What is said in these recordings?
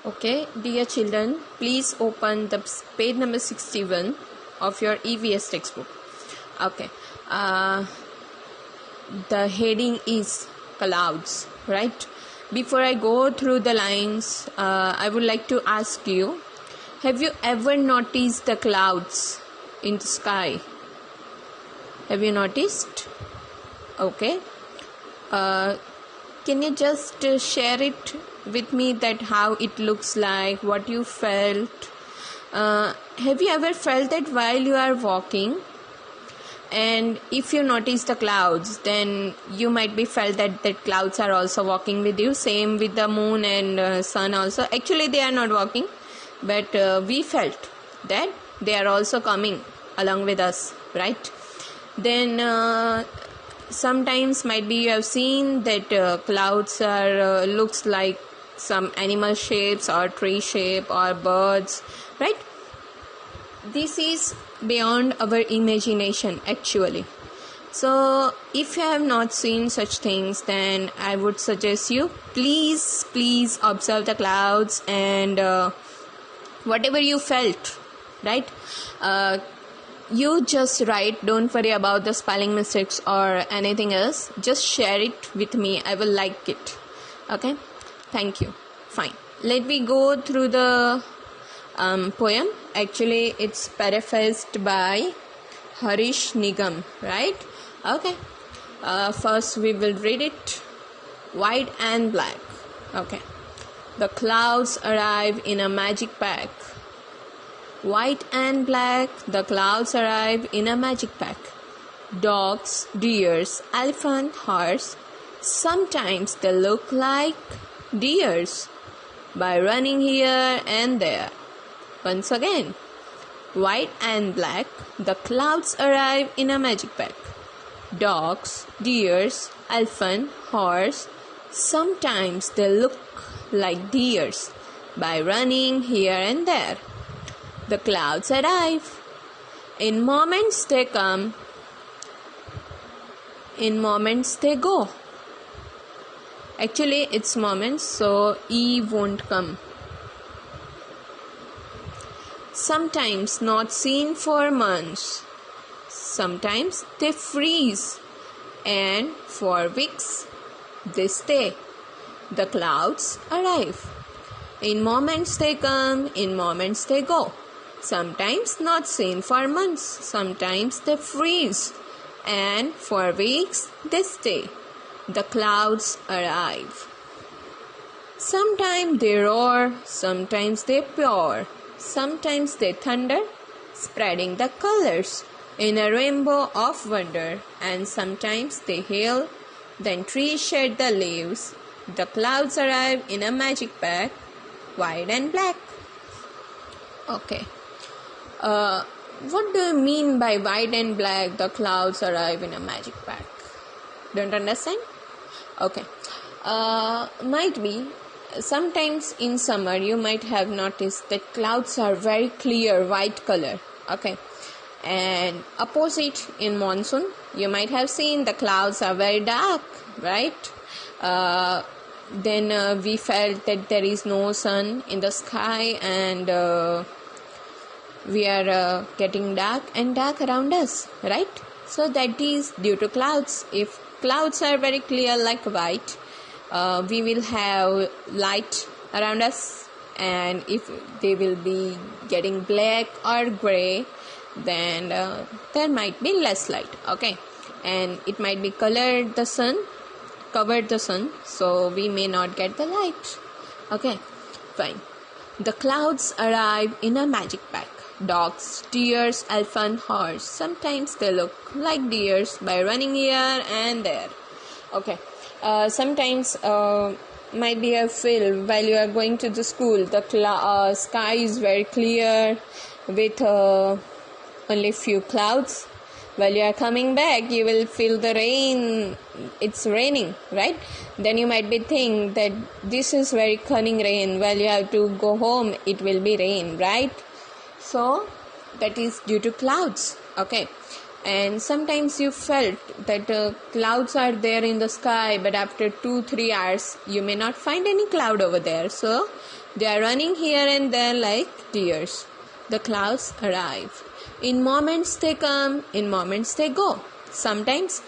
Okay, dear children, please open the page number 61 of your EVS textbook. Okay, the heading is clouds, right? Before I go through the lines, I would like to ask you, have you ever noticed the clouds in the sky? Have you noticed? Okay. Can you just share it with me that how it looks like, what you felt? Have you ever felt that while you are walking, and if you notice the clouds, then you might be felt that clouds are also walking with you. Same with the moon and sun also. Actually, they are not walking, but we felt that they are also coming along with us, right? Then sometimes might be you have seen that clouds are looks like some animal shapes or tree shape or birds, right? This is beyond our imagination actually. So if you have not seen such things, then I would suggest you please observe the clouds and whatever you felt, right? You just write, don't worry about the spelling mistakes or anything else, just share it with me, I will like it. Okay, thank you. Fine, let me go through the poem. Actually it's paraphrased by Harish Nigam, right? Okay, first we will read it. White and black. Okay, the clouds arrive in a magic pack. White and black, the clouds arrive in a magic pack. Dogs, deers, elephant, horse, sometimes they look like deers by running here and there. Once again, white and black, the clouds arrive in a magic pack. Dogs, deers, elephant, horse, sometimes they look like deers by running here and there. The clouds arrive. In moments they come. In moments they go. Actually it's moments, so E won't come. Sometimes not seen for months. Sometimes they freeze. And for weeks they stay. The clouds arrive. In moments they come. In moments they go. Sometimes not seen for months, sometimes they freeze, and for weeks they stay. The clouds arrive. Sometimes they roar, sometimes they pour, sometimes they thunder, spreading the colors in a rainbow of wonder, and sometimes they hail, then trees shed the leaves. The clouds arrive in a magic pack, white and black. Okay. What do you mean by white and black, the clouds arrive in a magic pack? Don't understand? Okay. Might be. Sometimes in summer you might have noticed that clouds are very clear white color. Okay. And opposite in monsoon, you might have seen the clouds are very dark, right? Then we felt that there is no sun in the sky and we are getting dark and dark around us, right? So that is due to clouds. If clouds are very clear like white, we will have light around us, and if they will be getting black or gray, then there might be less light. Okay, and it might be covered the sun, so we may not get the light. Okay, fine. The clouds arrive in a magic pack. Dogs, deers, elephant, horse. Sometimes they look like deers by running here and there. Okay. Sometimes might be a feel while you are going to the school. The sky is very clear with only few clouds. While you are coming back, you will feel the rain. It's raining, right? Then you might be think that this is very cunning rain. While you have to go home, it will be rain, right? So that is due to clouds. Okay. And sometimes you felt that clouds are there in the sky, but after 2-3 hours you may not find any cloud over there. So They are running here and there like deers. The clouds arrive. In moments they come, in moments they go. Sometimes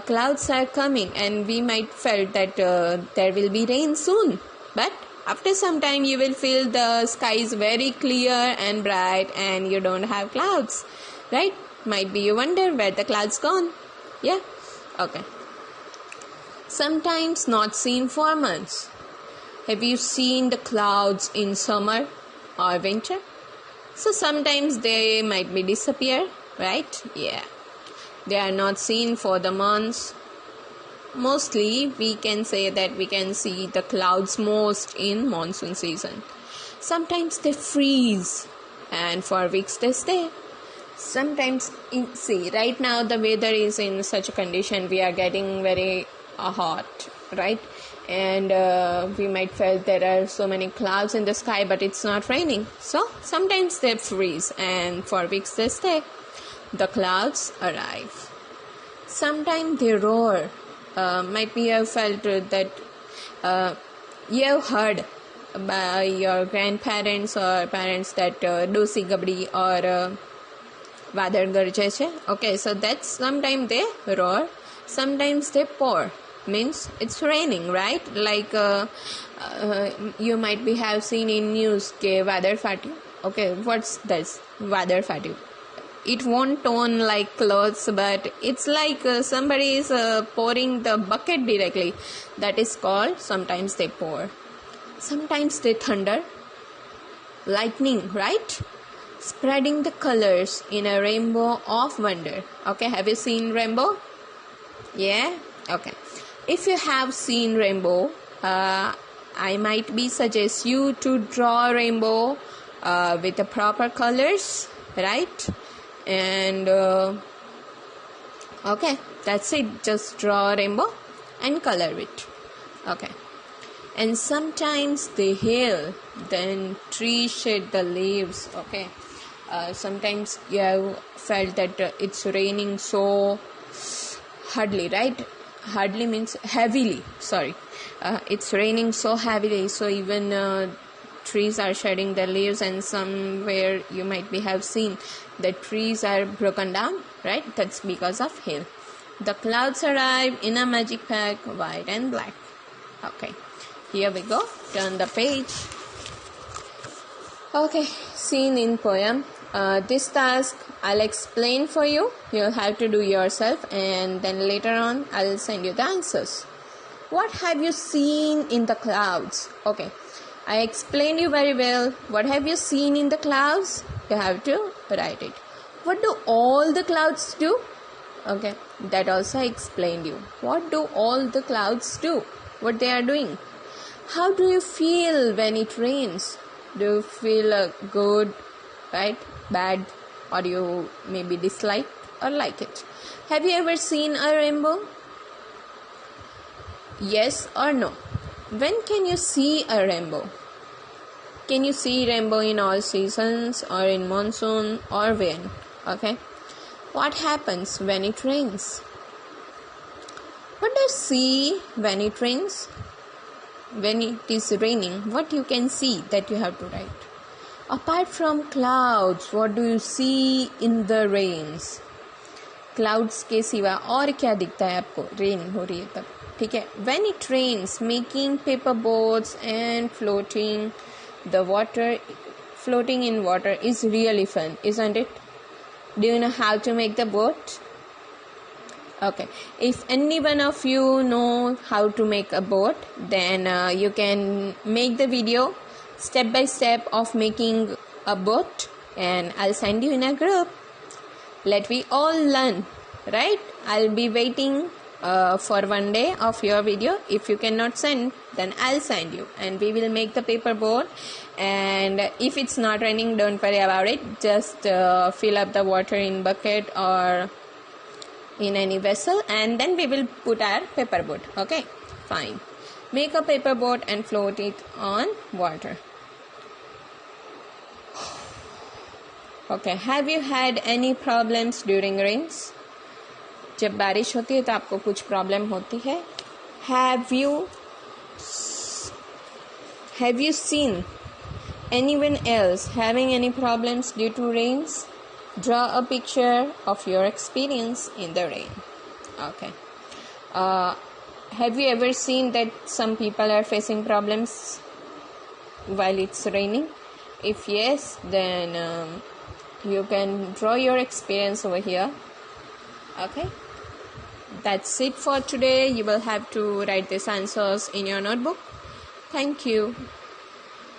clouds are coming and we might felt that there will be rain soon. But after some time you will feel the sky is very clear and bright and you don't have clouds. Right? Might be you wonder where the clouds gone. Yeah? Okay. Sometimes not seen for months. Have you seen the clouds in summer or winter? So sometimes they might be disappear, right? Yeah. They are not seen for the months. Mostly we can say that we can see the clouds most in monsoon season. Sometimes they freeze and for weeks they stay. Sometimes, see, right now the weather is in such a condition, we are getting very hot, right? And we might feel there are so many clouds in the sky, but it's not raining. So sometimes they freeze and for weeks they stay. The clouds arrive. Sometimes they roar. Might be you have felt that you have heard by your grandparents or parents that dosi gabdi or vadar garje che. Okay, so that's sometimes they roar, sometimes they pour. Means it's raining, right? Like you might be have seen in news ke vadar fatyu. Okay, what's this vadar fatyu? It won't turn like clothes, but it's like somebody is pouring the bucket directly. That is called sometimes they pour. Sometimes they thunder. Lightning, right? Spreading the colors in a rainbow of wonder. Okay, have you seen rainbow? Yeah? Okay. If you have seen rainbow, I might be suggest you to draw a rainbow with the proper colors, right? And okay, that's it. Just draw a rainbow and color it. Okay. And sometimes they hail, then trees shed the leaves. Okay. Sometimes you have felt that it's raining so hardly, right? Hardly means heavily. Sorry. It's raining so heavily, so even trees are shedding their leaves, and somewhere you might be have seen the trees are broken down, right? That's because of hail. The clouds arrive in a magic pack, white and black. Okay, here we go. Turn the page. Okay, scene in poem. This task I'll explain for you. You'll have to do yourself, and then later on I'll send you the answers. What have you seen in the clouds? Okay, I explained you very well. What have you seen in the clouds? You have to write it. What do all the clouds do? Okay, that also I explained you. What do all the clouds do? What they are doing? How do you feel when it rains? Do you feel good, right, bad, or you maybe dislike or like it? Have you ever seen a rainbow? Yes or no? When can you see a rainbow? Can you see rainbow in all seasons or in monsoon or when? Okay. What happens when it rains? What do you see when it rains? When it is raining, what you can see that you have to write. Apart from clouds, what do you see in the rains? Clouds के सिवा और क्या दिखता है आपको? Rain हो रही है तब, ठीक है? When it rains, making paper boats and floating in water is really fun, isn't it? Do you know how to make the boat? Okay, if any one of you know how to make a boat, then you can make the video step by step of making a boat, and I'll send you in a group. Let we all learn, right? I'll be waiting for one day of your video. If you cannot send, then I'll send you, and we will make the paper boat. And if it's not raining, don't worry about it. Just fill up the water in bucket or in any vessel, and then we will put our paper boat. Okay, fine. Make a paper boat and float it on water. Okay, have you had any problems during rains? जब बारिश होती है तो आपको कुछ problem होती है? Have you Have you seen anyone else having any problems due to rains? Draw a picture of your experience in the rain. Okay. Have you ever seen that some people are facing problems while it's raining? If yes, then you can draw your experience over here. Okay. That's it for today. You will have to write these answers in your notebook. Thank you.